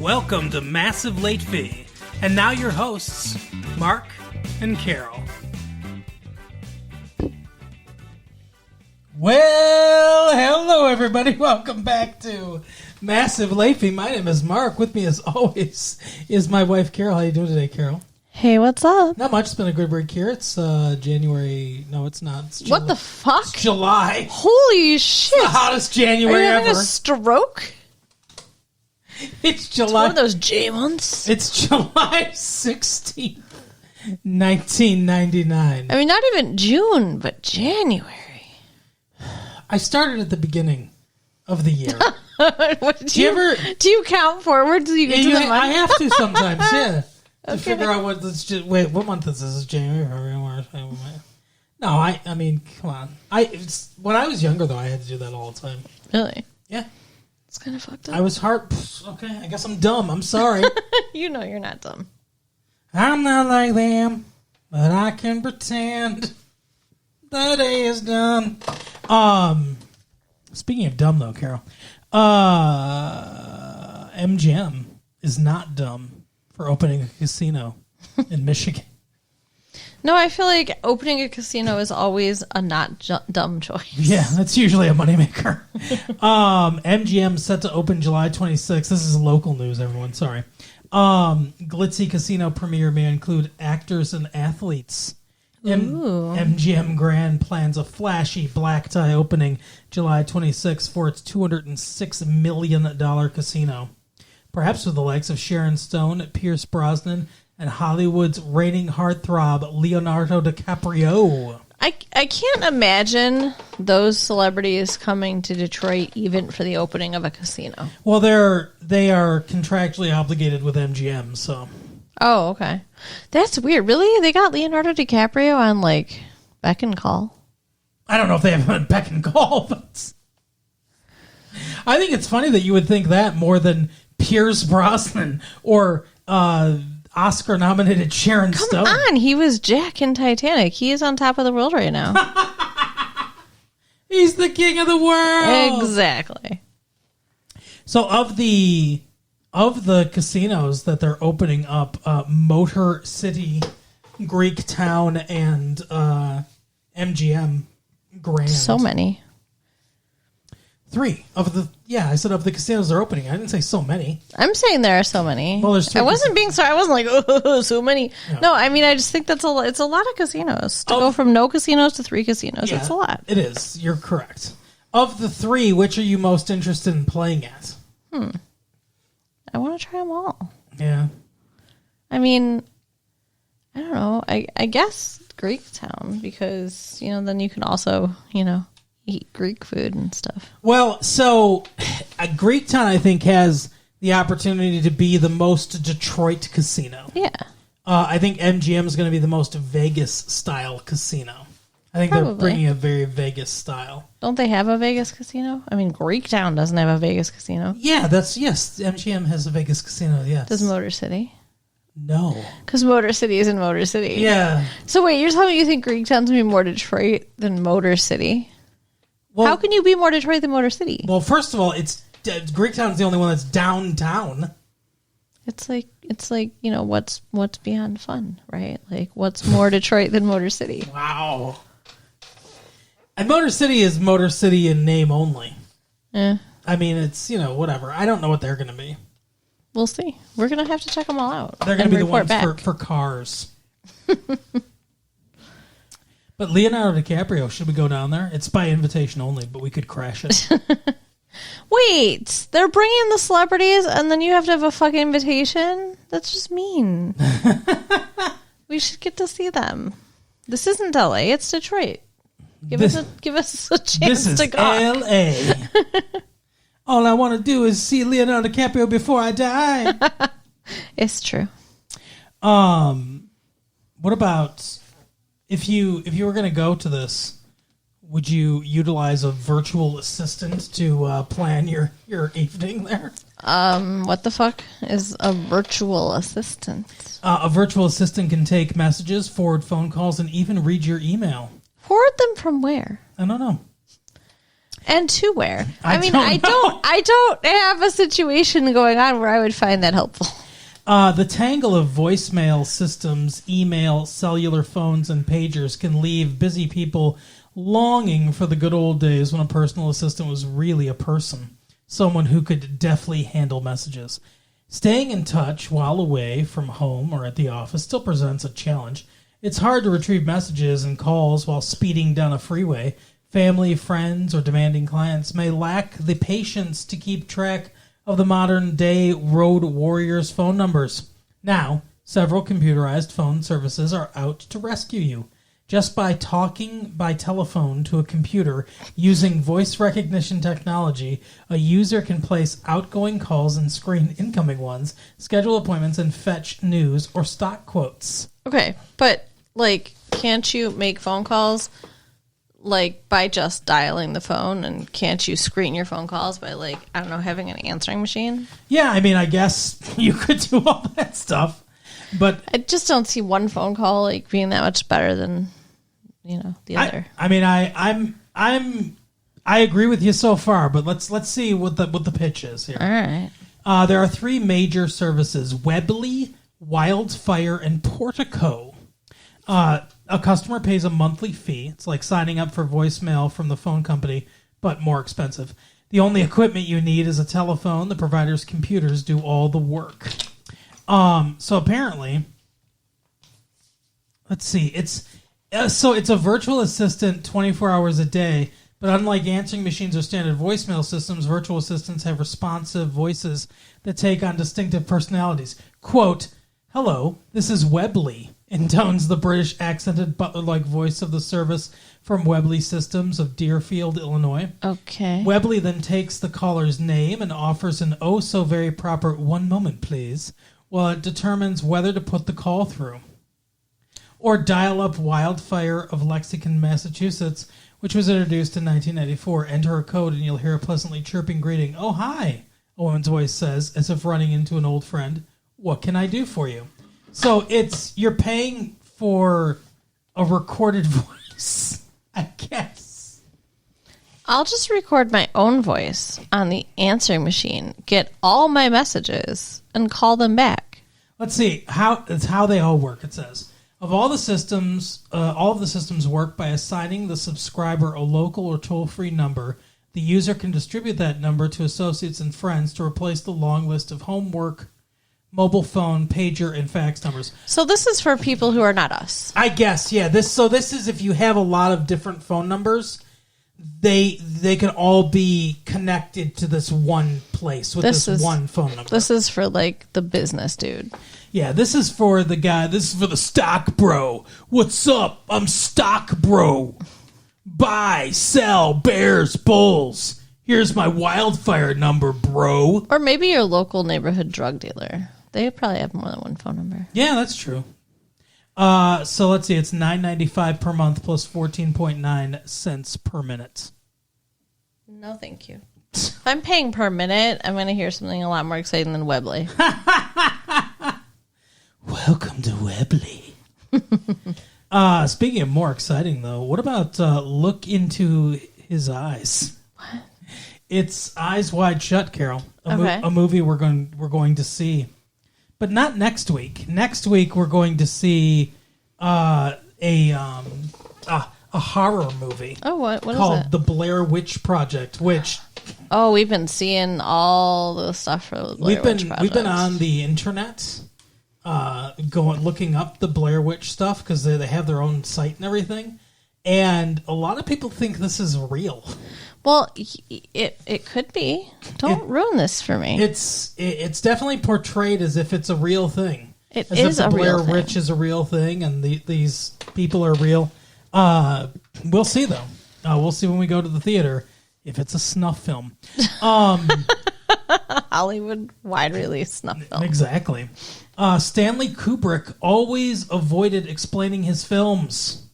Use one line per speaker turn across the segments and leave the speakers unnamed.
Welcome to Massive Late Fee. And now your hosts, Mark and Carol. Well, hello everybody. Welcome back to Massive Late Fee. My name is Mark. With me as always is my wife Carol. How you doing today, Carol?
Hey, what's up?
Not much. It's been a good break here. It's January. No, it's not. It's
What the fuck?
It's July.
Holy shit.
It's the hottest January
Are you having
ever.
a stroke?
It's
It's
July.
one of those J months.
It's July 16th, 1999.
I mean, not even June, but January.
I started at the beginning of the year.
What, do you count forward till you get to the month?
I have to sometimes, yeah. To
Okay.
figure out what this. Wait, what month is this? Is January, February, March? No, I mean, come on. When I was younger, though, I had to do that all the time.
Really?
Yeah.
It's kind of fucked up.
I was okay, I guess I'm dumb. I'm sorry.
You know you're not dumb.
I'm not like them, but I can pretend the day is done. Speaking of dumb, though, Carol, MGM is not dumb for opening a casino in Michigan.
No, I feel like opening a casino is always a not dumb choice.
Yeah, that's usually a moneymaker. MGM set to open July 26th. This is local news, everyone. Sorry. Glitzy Casino premiere may include actors and athletes. MGM Grand plans a flashy black tie opening July 26th for its $206 million casino. Perhaps with the likes of Sharon Stone, Pierce Brosnan, and Hollywood's reigning heartthrob, Leonardo DiCaprio.
I can't imagine those celebrities coming to Detroit even for the opening of a casino.
Well, they are contractually obligated with MGM, so.
Oh, okay. That's weird. Really? They got Leonardo DiCaprio on, like, beck and call?
I don't know if they have him on beck and call, but I think it's funny that you would think that more than Pierce Brosnan or Oscar-nominated Sharon Stone.
Come on, he was Jack in Titanic. He is on top of the world right now.
He's the king of the world.
Exactly.
So of the casinos that they're opening up, Motor City, Greek Town, and MGM Grand.
So many.
Three of the I said of the casinos they're opening. I didn't say so many.
I'm saying there are so many.
Well, there's three.
I wasn't being sorry. I wasn't like, oh, so many. No, I mean, I just think it's a lot of casinos. To go from no casinos to 3 casinos, it's a lot.
It is. You're correct. Of the 3, which are you most interested in playing at?
I want to try them all.
Yeah.
I mean, I don't know. I guess Greek Town, because, then you can also, eat Greek food and stuff.
Well, so Greek Town, I think, has the opportunity to be the most Detroit casino.
Yeah.
I think MGM is going to be the most Vegas-style casino. I think They're bringing a very Vegas style.
Don't they have a Vegas casino? I mean, Greek Town doesn't have a Vegas casino.
Yeah, yes. MGM has a Vegas casino, yes.
Does Motor City?
No.
Because Motor City is in Motor City.
Yeah.
So wait, you're telling me you think Greek Town's going to be more Detroit than Motor City?
Well,
how can you be more Detroit than Motor City?
Well, first of all, Greek Town's the only one that's downtown.
It's like what's beyond fun, right? Like, what's more Detroit than Motor City?
Wow. And Motor City is Motor City in name only.
Yeah.
I mean, it's, whatever. I don't know what they're going to be.
We'll see. We're going to have to check them all out.
They're going to be the ones
back.
for cars. But Leonardo DiCaprio, should we go down there? It's by invitation only, but we could crash it.
Wait, they're bringing the celebrities and then you have to have a fucking invitation? That's just mean. We should get to see them. This isn't LA, it's Detroit. Give us a chance to go.
This is LA. All I want to do is see Leonardo DiCaprio before I die.
It's true.
What about if you were going to go to this, would you utilize a virtual assistant to plan your evening there?
What the fuck is a virtual assistant?
A virtual assistant can take messages, forward phone calls, and even read your email.
Forward them from where?
I don't know.
And to where?
I
don't have a situation going on where I would find that helpful.
The tangle of voicemail systems, email, cellular phones, and pagers can leave busy people longing for the good old days when a personal assistant was really a person, someone who could deftly handle messages. Staying in touch while away from home or at the office still presents a challenge. It's hard to retrieve messages and calls while speeding down a freeway. Family, friends, or demanding clients may lack the patience to keep track of the modern-day road warriors' phone numbers. Now, several computerized phone services are out to rescue you. Just by talking by telephone to a computer using voice recognition technology, a user can place outgoing calls and screen incoming ones, schedule appointments, and fetch news or stock quotes.
Okay, but, like, can't you make phone calls, like, by just dialing the phone? And can't you screen your phone calls by, like, I don't know, having an answering machine?
Yeah, I mean, I guess you could do all that stuff. But
I just don't see one phone call, like, being that much better than, you know, the other.
I agree with you so far, but let's see what the pitch is here.
All right.
There are three major services: Weebly, Wildfire, and Portico. A customer pays a monthly fee. It's like signing up for voicemail from the phone company, but more expensive. The only equipment you need is a telephone. The provider's computers do all the work. So apparently, let's see. It's a virtual assistant 24 hours a day, but unlike answering machines or standard voicemail systems, virtual assistants have responsive voices that take on distinctive personalities. Quote, "Hello, this is Weebly," intones the British accented butler-like voice of the service from Weebly Systems of Deerfield, Illinois.
Okay.
Weebly then takes the caller's name and offers an oh-so-very-proper "one moment, please," while it determines whether to put the call through. Or dial up Wildfire of Lexington, Massachusetts, which was introduced in 1994. Enter a code and you'll hear a pleasantly chirping greeting. "Oh, hi," a woman's voice says, as if running into an old friend. "What can I do for you?" So you're paying for a recorded voice, I guess.
I'll just record my own voice on the answering machine, get all my messages, and call them back.
Let's see. It's how they all work, it says. All of the systems work by assigning the subscriber a local or toll-free number. The user can distribute that number to associates and friends to replace the long list of homework, mobile phone, pager, and fax numbers.
So this is for people who are not us.
I guess, yeah. This is if you have a lot of different phone numbers, they can all be connected to this one place with this one phone number.
This is for, like, the business dude.
Yeah, this is for the guy. This is for the stock bro. What's up? I'm stock bro. Buy, sell, bears, bulls. Here's my Wildfire number, bro.
Or maybe your local neighborhood drug dealer. They probably have more than one phone number.
Yeah, that's true. So let's see. It's $9.95 per month plus 14.9 cents per minute.
No, thank you. If I'm paying per minute, I'm going to hear something a lot more exciting than Weebly.
Welcome to Weebly. Speaking of more exciting, though, what about Look Into His Eyes?
What?
It's Eyes Wide Shut, Carol.
Okay.
A movie we're going to see, but not next week. Next week we're going to see a horror movie.
Oh, what is
called
it?
The Blair Witch Project, which
we've been seeing all the stuff for the Blair Witch Project.
We've been on the internet looking up the Blair Witch stuff because they have their own site and everything, and a lot of people think this is real.
Well, it could be. Don't ruin this for me.
It's definitely portrayed as if it's a real thing.
It
as
is
if the
a real
Blair
thing.
Witch is a real thing, and these people are real. We'll see though. We'll see when we go to the theater if it's a snuff film.
Hollywood wide release snuff film.
Exactly. Stanley Kubrick always avoided explaining his films.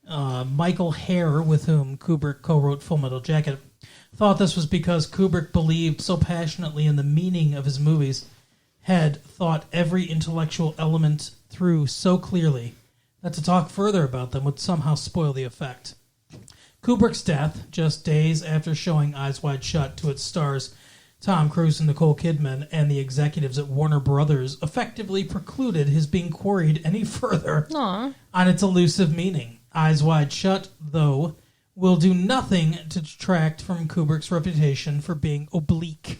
Michael Hare, with whom Kubrick co-wrote Full Metal Jacket, thought this was because Kubrick believed so passionately in the meaning of his movies, had thought every intellectual element through so clearly, that to talk further about them would somehow spoil the effect. Kubrick's death, just days after showing Eyes Wide Shut to its stars Tom Cruise and Nicole Kidman, and the executives at Warner Brothers, effectively precluded his being queried any further
Aw.
on its elusive meaning. Eyes Wide Shut, though, will do nothing to detract from Kubrick's reputation for being oblique.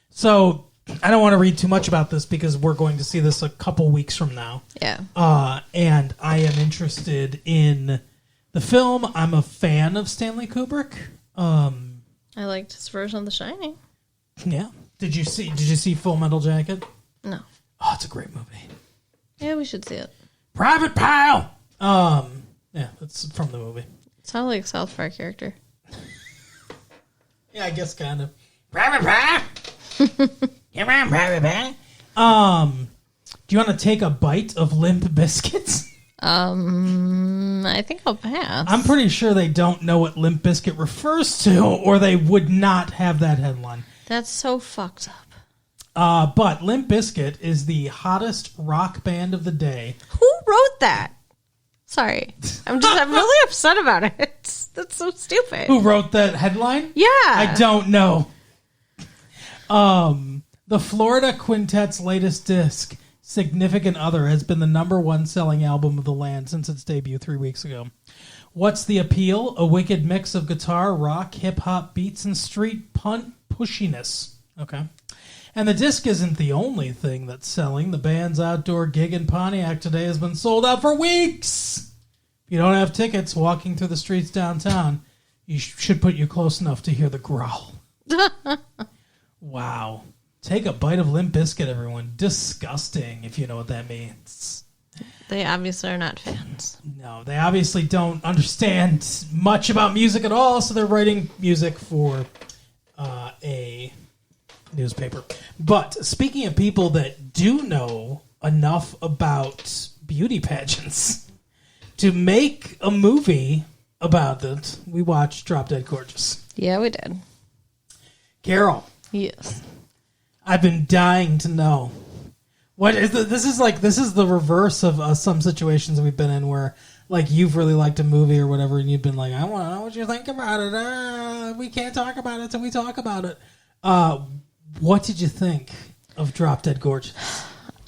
So, I don't want to read too much about this because we're going to see this a couple weeks from now.
Yeah.
And I am interested in the film. I'm a fan of Stanley Kubrick.
I liked his version of The Shining.
Yeah. Did you see Full Metal Jacket?
No.
Oh, it's a great movie.
Yeah, we should see it.
Private Pile. Yeah, that's from the movie.
Sound like a South Park character.
Yeah, I guess kind of. Private Pile. Come on, Private Pile. Do you want to take a bite of Limp Biscuits?
I think I'll pass.
I'm pretty sure they don't know what Limp Bizkit refers to, or they would not have that headline.
That's so fucked up.
But Limp Bizkit is the hottest rock band of the day.
Who wrote that? Sorry. I'm really upset about it. That's so stupid.
Who wrote that headline?
Yeah.
I don't know. The Florida Quintet's latest disc, Significant Other, has been the #1 selling album of the land since its debut 3 weeks ago. What's the appeal? A wicked mix of guitar, rock, hip-hop beats, and street punt pushiness. Okay. And the disc isn't the only thing that's selling. The band's outdoor gig in Pontiac today has been sold out for weeks. If you don't have tickets walking through the streets downtown, you should put you close enough to hear the growl. Wow. Take a bite of Limp Bizkit, everyone. Disgusting, if you know what that means.
They obviously are not fans.
No, they obviously don't understand much about music at all, so they're writing music for a newspaper. But speaking of people that do know enough about beauty pageants to make a movie about it, we watched Drop Dead Gorgeous.
Yeah, we did.
Carol,
Yes.
I've been dying to know. What is this is the reverse of some situations we've been in where like you've really liked a movie or whatever and you've been like, I want to know what you think about it. We can't talk about it until we talk about it. What did you think of Drop Dead Gorgeous?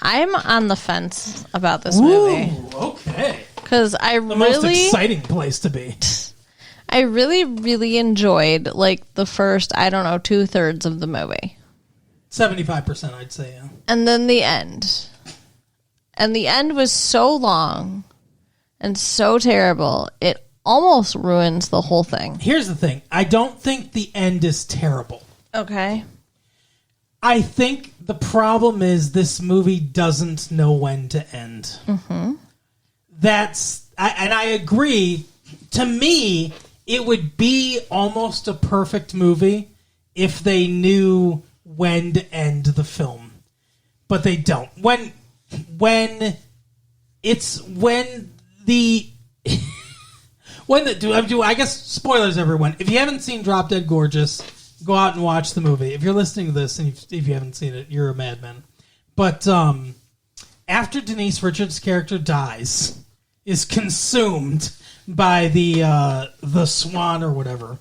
I'm on the fence about this movie.
Okay.
Because
The most exciting place to be.
I really, really enjoyed like the first, 2/3 of the movie.
75%, I'd say, yeah.
And then the end. And the end was so long and so terrible, it almost ruins the whole thing.
Here's the thing. I don't think the end is terrible.
Okay.
I think the problem is this movie doesn't know when to end. Mm-hmm. And I agree. To me, it would be almost a perfect movie if they knew when to end the film, but they don't. When the I guess spoilers, everyone. If you haven't seen Drop Dead Gorgeous, go out and watch the movie. If you're listening to this and if you haven't seen it, you're a madman. But after Denise Richards' character dies, is consumed by the swan or whatever,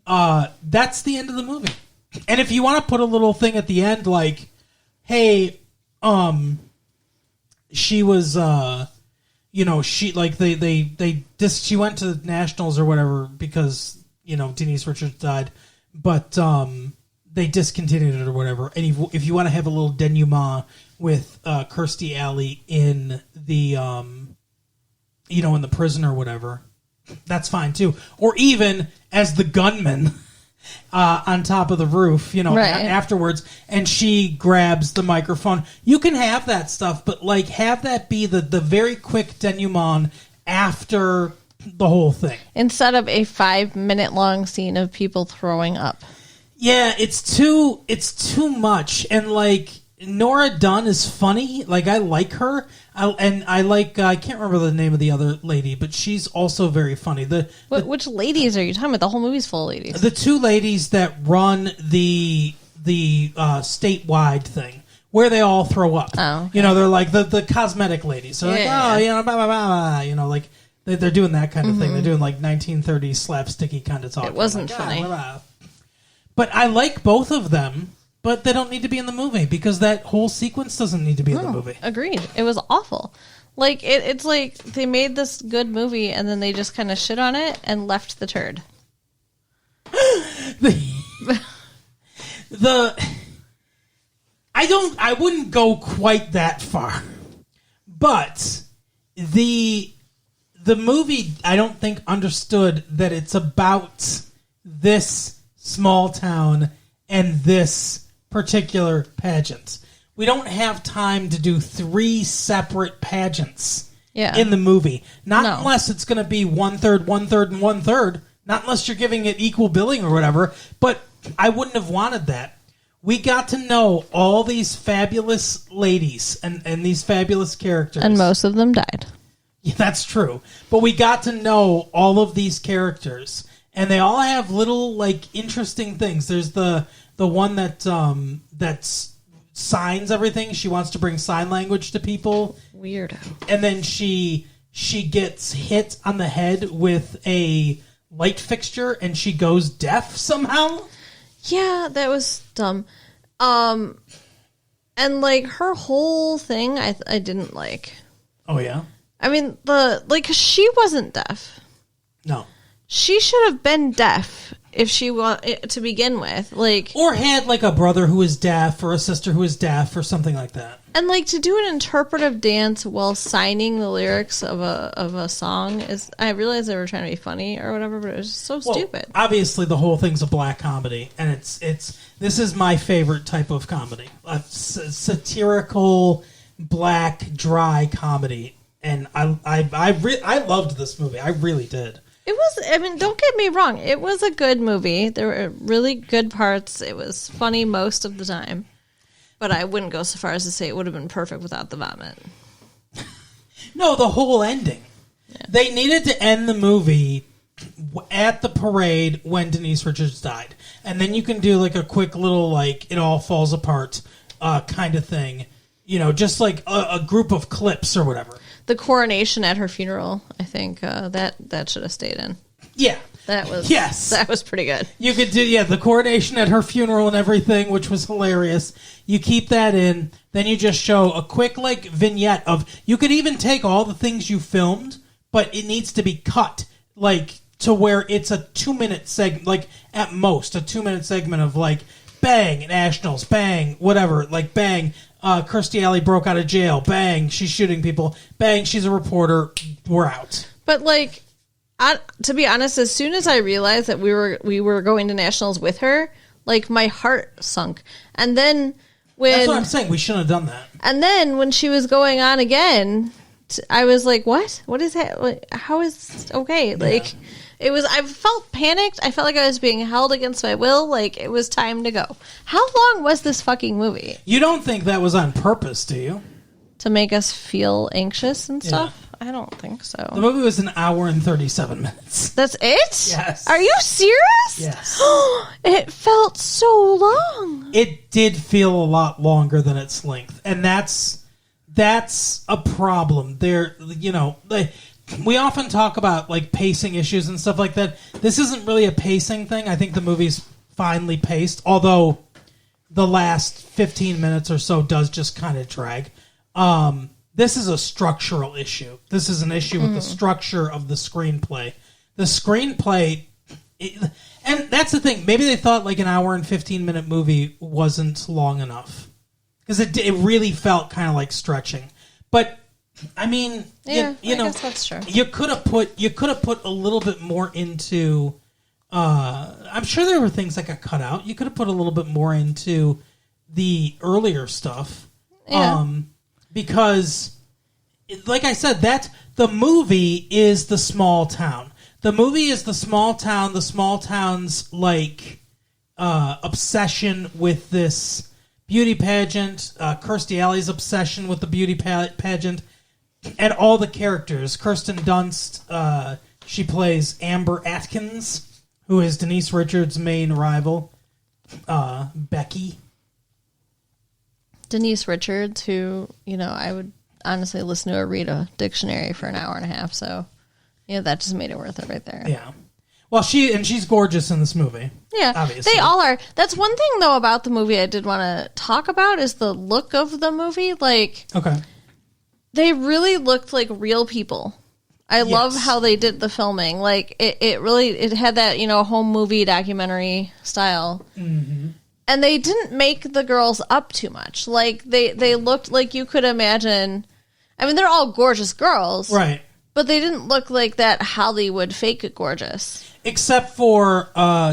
that's the end of the movie. And if you want to put a little thing at the end, like, hey, she was, she like she went to nationals or whatever because Denise Richards died, but they discontinued it or whatever. And if you want to have a little denouement with Kirstie Alley in the in the prison or whatever, that's fine too. Or even as the gunman. On top of the roof, afterwards, and she grabs the microphone. You can have that stuff, but like have that be the very quick denouement after the whole thing.
Instead of a 5-minute long scene of people throwing up.
Yeah, it's too much. And like Nora Dunn is funny. Like I like her. I can't remember the name of the other lady, but she's also very funny.
Which ladies are you talking about? The whole movie's full of ladies.
The two ladies that run the statewide thing where they all throw up.
Oh, okay.
They're like the cosmetic ladies. So blah, blah, blah, like They're doing that kind of thing. They're doing like 1930s slapsticky kind of talk.
It wasn't
like,
funny.
But I like both of them, but they don't need to be in the movie because that whole sequence doesn't need to be in the movie.
Agreed. It was awful. Like, it's like they made this good movie and then they just kind of shit on it and left the turd.
I wouldn't go quite that far. But the movie, I don't think, understood that it's about this small town and this particular pageant. We don't have time to do 3 separate pageants in the movie. Not unless it's going to be 1/3, 1/3, and 1/3. Not unless you're giving it equal billing or whatever. But I wouldn't have wanted that. We got to know all these fabulous ladies and these fabulous characters.
And most of them died.
Yeah, that's true. But we got to know all of these characters. And they all have little, like, interesting things. There's the one that's signs everything. She wants to bring sign language to people.
Weirdo.
And then she gets hit on the head with a light fixture and she goes deaf somehow. Yeah,
that was dumb. And like her whole thing I didn't like.
Oh yeah?
I mean, she wasn't deaf.
No.
She should have been deaf if she to begin with, like,
or had like a brother who was deaf or a sister who was deaf or something like that.
And like to do an interpretive dance while signing the lyrics of a song is, I realize they were trying to be funny or whatever, but it was so stupid.
Obviously, the whole thing's a black comedy, and it's this is my favorite type of comedy, a satirical black dry comedy, and I loved this movie. I really did.
It was, I mean, don't get me wrong. It was a good movie. There were really good parts. It was funny most of the time. But I wouldn't go so far as to say it would have been perfect without the vomit.
No, the whole ending. Yeah. They needed to end the movie at the parade when Denise Richards died. And then you can do like a quick little, like, it all falls apart kind of thing. You know, just like a group of clips or whatever.
The coronation at her funeral, I think that should have stayed in.
Yeah.
That was pretty good.
You could do, the coronation at her funeral and everything, which was hilarious. You keep that in, then you just show a quick, like, vignette of, you could even take all the things you filmed, but it needs to be cut, like, to where it's a 2-minute segment, like, at most, a 2-minute segment of, like, bang, nationals, bang, whatever, like, bang, Kirstie Alley broke out of jail. Bang, she's shooting people. Bang, she's a reporter. We're out.
But like, to be honest, as soon as I realized that we were going to nationals with her, like my heart sunk. And then
that's what I'm saying. We shouldn't have done that.
And then when she was going on again, I was like, "What? What is that? Like, how is okay?" Like. Yeah. It was. I felt panicked. I felt like I was being held against my will. Like it was time to go. How long was this fucking movie?
You don't think that was on purpose, do you?
To make us feel anxious and stuff? Yeah. I don't think so.
The movie was 1 hour and 37 minutes.
That's it?
Yes.
Are you serious?
Yes.
It felt so long.
It did feel a lot longer than its length, and that's a problem. There, you know. We often talk about like pacing issues and stuff like that. This isn't really a pacing thing. I think the movie's finely paced, although the last 15 minutes or so does just kind of drag. This is a structural issue. This is an issue with the structure of the screenplay. The screenplay, and that's the thing. Maybe they thought like an hour and 15-minute movie wasn't long enough because it really felt kind of like stretching, but. I mean,
I
know,
guess that's true.
You could have put a little bit more into. I'm sure there were things that got cut out. You could have put a little bit more into the earlier stuff, because, like I said, that the movie is the small town. The movie is the small town. The small town's like obsession with this beauty pageant. Kirstie Alley's obsession with the beauty pageant. And all the characters. Kirsten Dunst, she plays Amber Atkins, who is Denise Richards' main rival. Becky.
Denise Richards, who, I would honestly listen to her read a dictionary for an hour and a half, so Yeah, that just made it worth it right there.
Yeah. Well, she's gorgeous in this movie.
Yeah,
obviously.
they all are. That's one thing, though, about the movie I did want to talk about is the look of the movie. Like,
Okay.
they really looked like real people. I love how they did the filming. Like, it really had that, home movie documentary style. Mm-hmm. And they didn't make the girls up too much. Like, they looked like you could imagine. I mean, they're all gorgeous girls.
Right.
But they didn't look like that Hollywood fake gorgeous.
Except for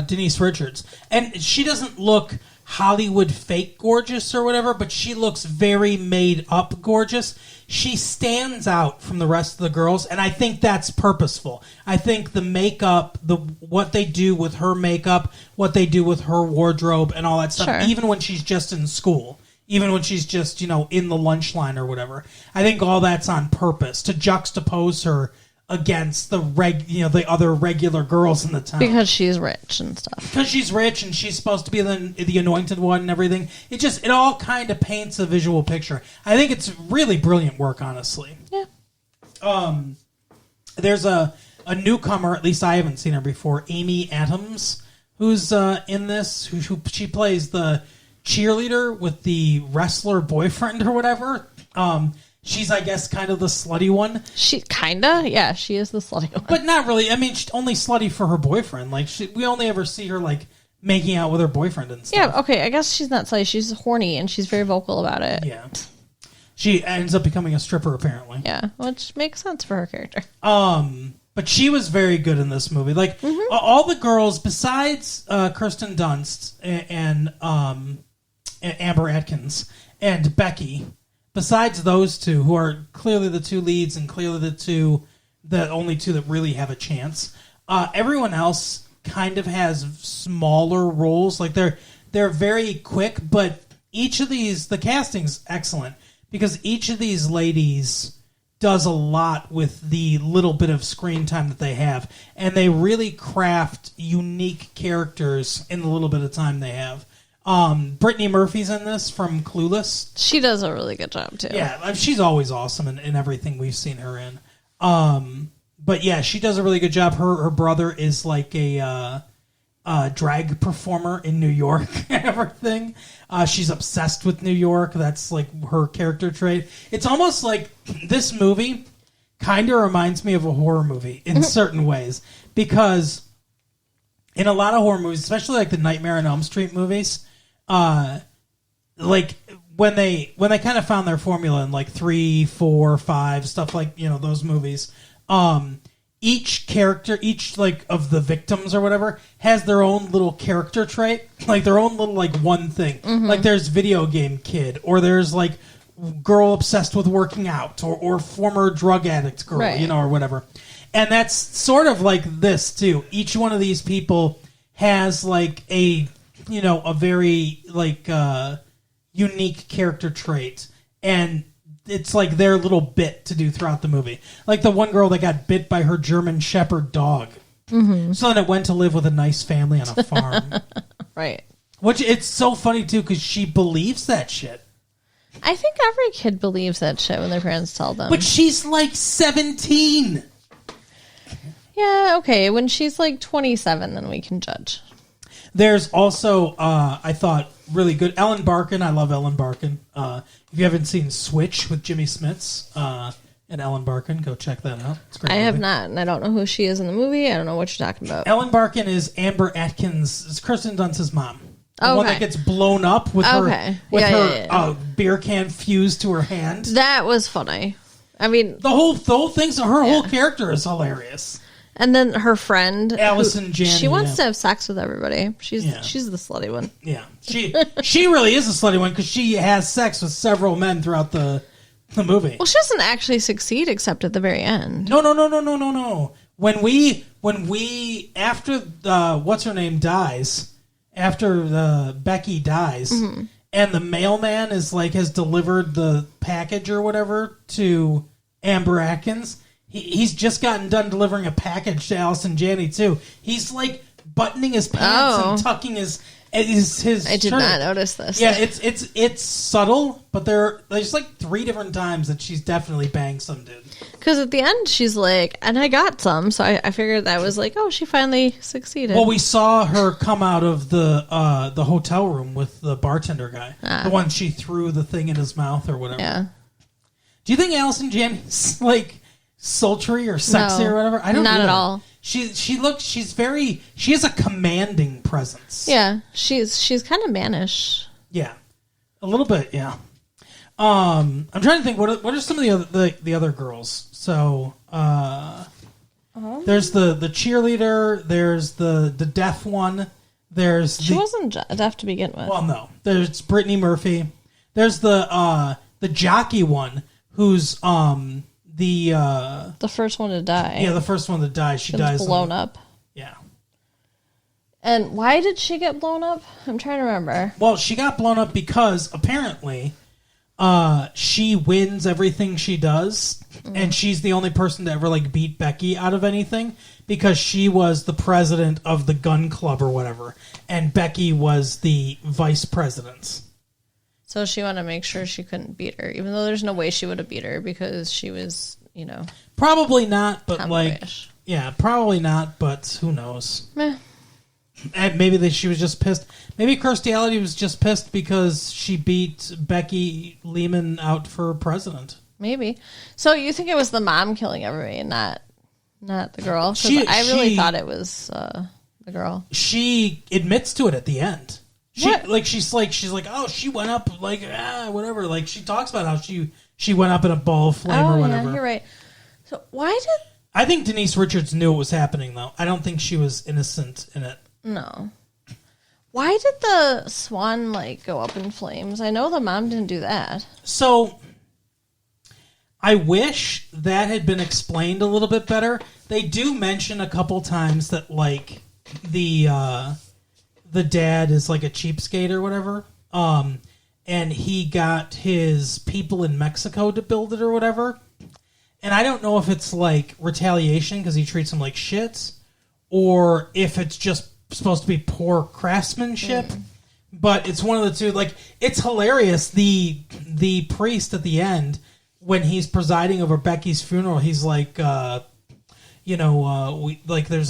Denise Richards. And she doesn't look Hollywood fake gorgeous or whatever, but she looks very made up gorgeous. She stands out from the rest of the girls, and I think that's purposeful. I think the makeup, what they do with her makeup, what they do with her wardrobe and all that stuff, even when she's just in school, even when she's just, in the lunch line or whatever. I think all that's on purpose to juxtapose her against the other regular girls in the town.
Because she's rich and stuff.
Because she's rich and she's supposed to be the anointed one and everything. It all kind of paints a visual picture. I think it's really brilliant work, honestly.
Yeah.
There's a newcomer, at least I haven't seen her before, Amy Adams, who's in this. She plays the cheerleader with the wrestler boyfriend or whatever. She's, I guess, kind of the slutty one.
She kinda, yeah, she is the slutty one,
but not really. I mean, she's only slutty for her boyfriend. Like, we only ever see her like making out with her boyfriend and stuff.
Yeah, okay. I guess she's not slutty. She's horny and she's very vocal about it.
Yeah, she ends up becoming a stripper apparently.
Yeah, which makes sense for her character.
But she was very good in this movie. Like all the girls besides Kirsten Dunst and Amber Atkins and Becky. Besides those two, who are clearly the two leads and clearly the only two that really have a chance, everyone else kind of has smaller roles. Like they're very quick, but each of these, the casting's excellent because each of these ladies does a lot with the little bit of screen time that they have, and they really craft unique characters in the little bit of time they have. Brittany Murphy's in this from Clueless.
She does a really good job too.
Yeah, she's always awesome in everything we've seen her in. But yeah, she does a really good job. Her brother is like a drag performer in New York and everything. She's obsessed with New York. That's like her character trait. It's almost like this movie kind of reminds me of a horror movie in certain ways because in a lot of horror movies, especially like the Nightmare on Elm Street movies, like when they kind of found their formula in like 3, 4, 5 stuff like those movies, each character, each like of the victims or whatever has their own little character trait, like their own little like one thing. Like there's video game kid, or there's like girl obsessed with working out, or former drug addict girl,
right.
Or whatever. And that's sort of like this too. Each one of these people has like a very like unique character trait, and it's like their little bit to do throughout the movie. Like the one girl that got bit by her German Shepherd dog, so then it went to live with a nice family on a farm.
Right.
Which it's so funny too because she believes that shit.
I think every kid believes that shit when their parents tell them.
But she's like 17.
Yeah, okay. When she's like 27, then we can judge.
There's also, I thought, really good. Ellen Barkin. I love Ellen Barkin. If you haven't seen Switch with Jimmy Smits and Ellen Barkin, go check that out. It's a great movie.
have not, and I don't know who she is in the movie. I don't know what you're talking about.
Ellen Barkin is Amber Atkins. It's Kirsten Dunst's mom. The one that gets blown up with her beer can fused to her hand.
That was funny. I mean,
the whole thing's her whole character is hilarious.
And then her friend
Allison Janney.
She wants to have sex with everybody. She's the slutty one.
Yeah, she really is a slutty one because she has sex with several men throughout the movie.
Well, she doesn't actually succeed except at the very end.
No. When we after what's her name dies, after Becky dies, and the mailman is like has delivered the package or whatever to Amber Atkins. He's just gotten done delivering a package to Allison Janney too. He's like buttoning his pants and tucking his his
I did
shirt.
not notice this.
Yeah, it's subtle, but there's like 3 different times that she's definitely banged some dude.
Because at the end, she's like, and I got some, so I figured that was like, oh, she finally succeeded.
Well, we saw her come out of the hotel room with the bartender guy, the one she threw the thing in his mouth or whatever.
Yeah.
Do you think Allison Janney's like sultry or sexy
No,
or whatever? I don't.
not
either.
at all.
She has a commanding presence.
Yeah, she's kind of mannish.
Yeah, a little bit. Yeah. I'm trying to think. What are some of the other girls? So there's the cheerleader. There's the deaf one.
She wasn't deaf to begin with.
Well, no. There's Brittany Murphy. There's the jockey one who's
the first one to die.
Yeah, the first one to die. She dies
blown up.
Yeah.
And why did she get blown up? I'm trying to remember.
Well, she got blown up because apparently she wins everything she does, and she's the only person to ever like beat Becky out of anything because she was the president of the gun club or whatever, and Becky was the vice president.
So she wanted to make sure she couldn't beat her, even though there's no way she would have beat her because she was,
Probably not, but
tomboyish.
Probably not, but who knows?
Meh.
And maybe she was just pissed. Maybe Kirstie Alley was just pissed because she beat Becky Lehman out for president.
Maybe. So you think it was the mom killing everybody, not the girl? 'Cause I really thought it was the girl.
She admits to it at the end.
What?
She's like, oh, she went up whatever. Like she talks about how she went up in a ball of flame or whatever.
Yeah, you're right. So why did?
I think Denise Richards knew what was happening though. I don't think she was innocent in it.
No. Why did the swan go up in flames? I know the mom didn't do that.
So I wish that had been explained a little bit better. They do mention a couple times that the dad is like a cheapskate or whatever. And he got his people in Mexico to build it or whatever. And I don't know if it's like retaliation because he treats them like shit, or if it's just supposed to be poor craftsmanship. But it's one of the two. Like, it's hilarious. The priest at the end, when he's presiding over Becky's funeral, he's like, there's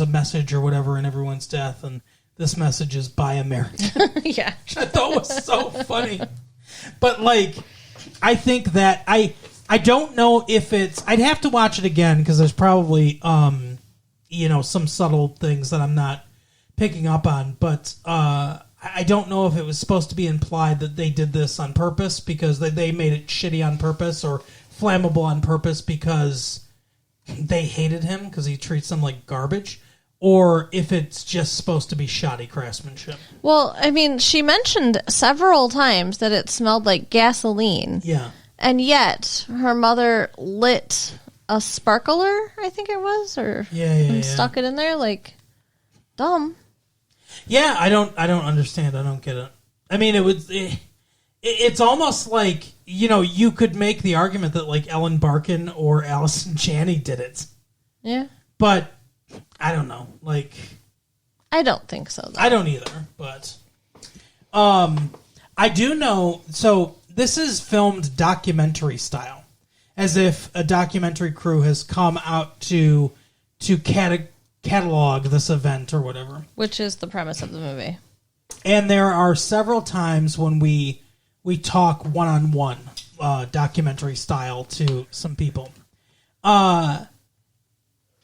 a message or whatever in everyone's death, and this message is by America.
Yeah.
I thought was so funny. But I think that I don't know if it's. I'd have to watch it again because there's probably some subtle things that I'm not picking up on. But I don't know if it was supposed to be implied that they did this on purpose because they made it shitty on purpose or flammable on purpose because they hated him because he treats them like garbage. Or if it's just supposed to be shoddy craftsmanship.
Well, I mean, she mentioned several times that it smelled like gasoline.
Yeah.
And yet, her mother lit a sparkler, I think it was, and stuck it in there, dumb.
Yeah, I don't understand. I don't get it. I mean, it's almost like, you could make the argument that Ellen Barkin or Allison Janney did it.
Yeah.
But I don't know.
I don't think so, though.
I don't either, but I do know. So this is filmed documentary style, as if a documentary crew has come out to catalog this event or whatever.
Which is the premise of the movie.
And there are several times when we talk one-on-one documentary style to some people.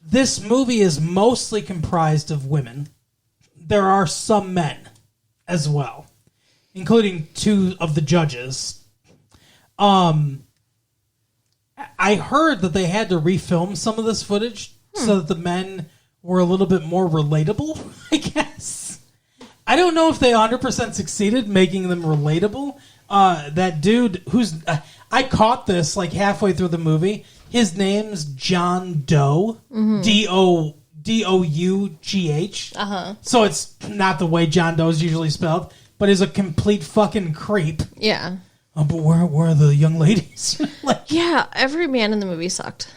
This movie is mostly comprised of women. There are some men as well, including 2 of the judges. I heard that they had to refilm some of this footage so that the men were a little bit more relatable, I guess. I don't know if they 100% succeeded making them relatable. That dude who's... I caught this halfway through the movie. His name's John Doe. Mm-hmm. Dough. Uh-huh. So it's not the way John Doe is usually spelled, but is a complete fucking creep.
Yeah.
Oh, but where are the young ladies?
Yeah, every man in the movie sucked.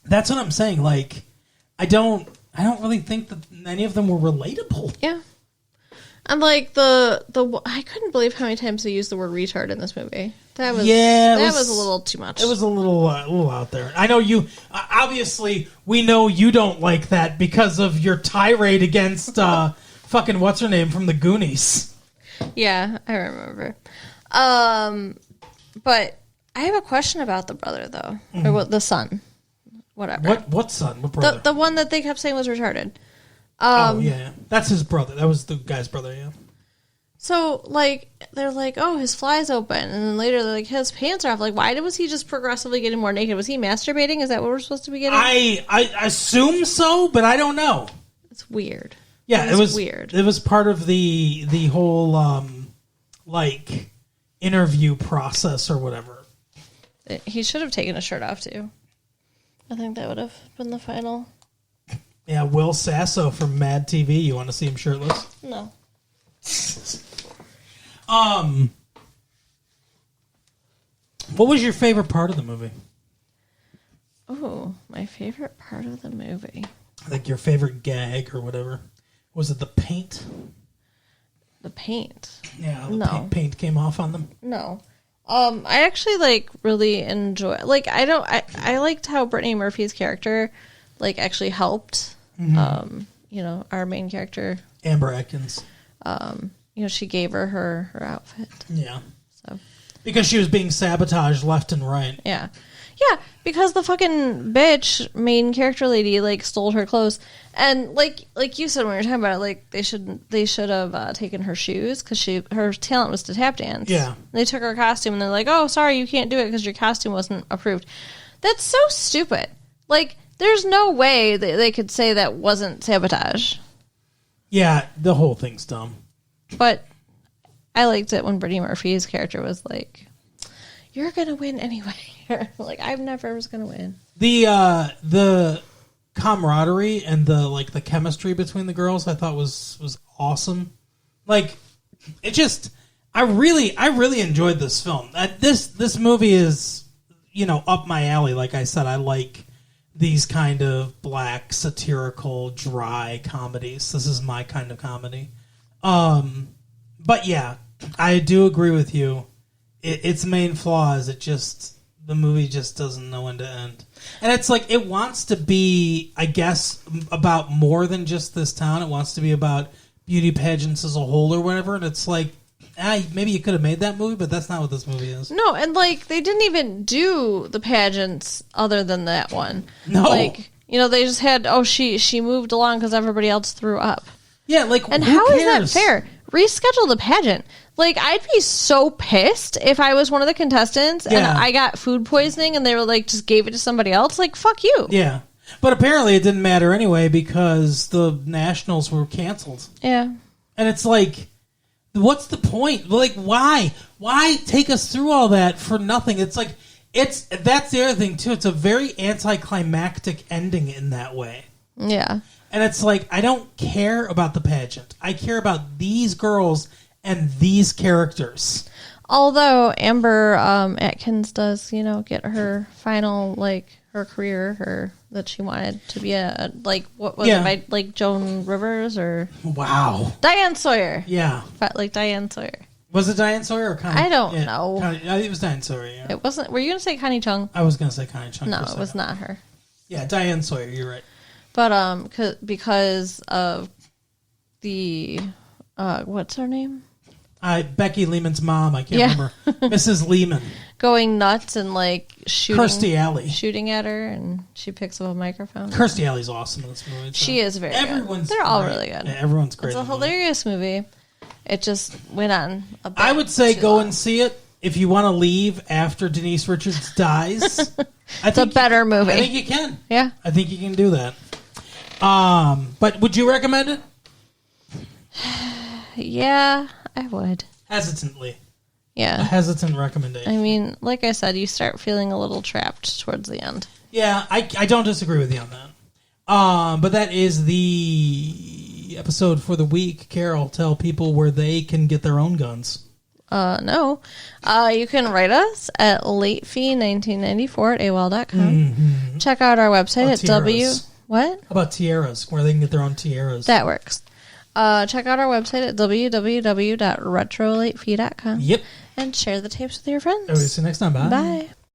That's what I'm saying. I don't really think that any of them were relatable.
Yeah. And like the I couldn't believe how many times they used the word retard in this movie. That was was a little too much.
It was a little out there. I know you. Obviously, we know you don't like that because of your tirade against fucking what's her name from the Goonies.
Yeah, I remember. But I have a question about the brother though, or what the son, whatever.
What son? What brother?
The one that they kept saying was retarded.
Oh yeah, that's his brother. That was the guy's brother. Yeah.
So, like, they're like, oh, his fly's open. And then later, they're like, his pants are off. Like, why was he just progressively getting more naked? Was he masturbating? Is that what we're supposed to be getting?
I assume so, but I don't know.
It's weird.
Yeah, it was
weird.
It was part of the whole, like, interview process or whatever.
He should have taken his shirt off, too. I think that would have been the final.
Yeah, Will Sasso from Mad TV. You want to see him shirtless?
No.
What was your favorite part of the movie?
Oh, my favorite part of the movie.
Like your favorite gag or whatever. Was it the paint?
The paint.
Yeah, the paint came off on them.
No. I actually like really enjoy like I liked how Brittany Murphy's character like actually helped you know, our main character.
Amber Atkins.
You know, she gave her outfit.
Yeah.
So
because she was being sabotaged left and right.
Yeah. Yeah, because the fucking bitch main character lady like stole her clothes, and like you said when we were talking about it, like they should have taken her shoes because her talent was to tap dance.
Yeah,
they took her costume and they're like, oh, sorry, you can't do it because your costume wasn't approved. That's so stupid. Like, there's no way that they could say that wasn't sabotage.
Yeah, the whole thing's dumb.
But I liked it when Brittany Murphy's character was like, you're gonna win anyway. Like, I never was gonna win.
The camaraderie and the chemistry between the girls I thought was awesome. Like, it just I really enjoyed this film. This movie is, you know, up my alley. Like I said, I like these kind of black satirical dry comedies. This is my kind of comedy. But yeah, I do agree with you. Its main flaw is the movie just doesn't know when to end. And it's like, it wants to be, I guess, about more than just this town. It wants to be about beauty pageants as a whole or whatever. And it's like, maybe you could have made that movie, but that's not what this movie is.
No, and like, they didn't even do the pageants other than that one.
No.
Like, you know, they just had, she moved along because everybody else threw up.
Yeah, like,
and
who
how
cares?
is that fair? Reschedule the pageant. Like, I'd be so pissed if I was one of the contestants and I got food poisoning and they were like, just gave it to somebody else. Like, fuck you.
Yeah. But apparently it didn't matter anyway because the nationals were canceled.
Yeah.
And it's like, what's the point? Like, why? Why take us through all that for nothing? It's like, that's the other thing, too. It's a very anticlimactic ending in that way.
Yeah.
And it's like, I don't care about the pageant. I care about these girls and these characters.
Although Amber Atkins does, you know, get her final, like, her career, that she wanted to be what was it, like Joan Rivers or...
Wow.
Diane Sawyer.
Yeah.
Like Diane Sawyer.
Was it Diane Sawyer or Connie?
I don't know.
It was Diane Sawyer, yeah.
It wasn't... Were you going to say Connie Chung?
I was going to say Connie Chung.
No, it was not her.
Yeah, Diane Sawyer, you're right.
But because of the... what's her name?
Becky Lehman's mom. I can't remember. Mrs. Lehman.
Going nuts and like
Kirstie Alley
shooting at her, and she picks up a microphone.
Kirstie Alley's awesome in this movie. So.
She is very good. They're all really good.
Yeah, everyone's great.
It's a hilarious movie. It just went on a bit
I would say go
long.
and see it if you want to leave after Denise Richards dies.
It's a better movie.
I think you can.
Yeah.
I think you can do that. But would you recommend it?
Yeah, I would.
Hesitantly.
Yeah.
A hesitant recommendation.
I mean, like I said, you start feeling a little trapped towards the end.
Yeah, I don't disagree with you on that. But that is the episode for the week. Carol, tell people where they can get their own guns.
No. You can write us at latefee1994 at AOL.com.
Mm-hmm.
Check out our website at
tiaras.
What?
How about tiaras, where they can get their own tiaras?
That works. check out our website at www.retrolatefee.com.
Yep.
And share the tapes with your friends.
Okay, see you next time. Bye.
Bye.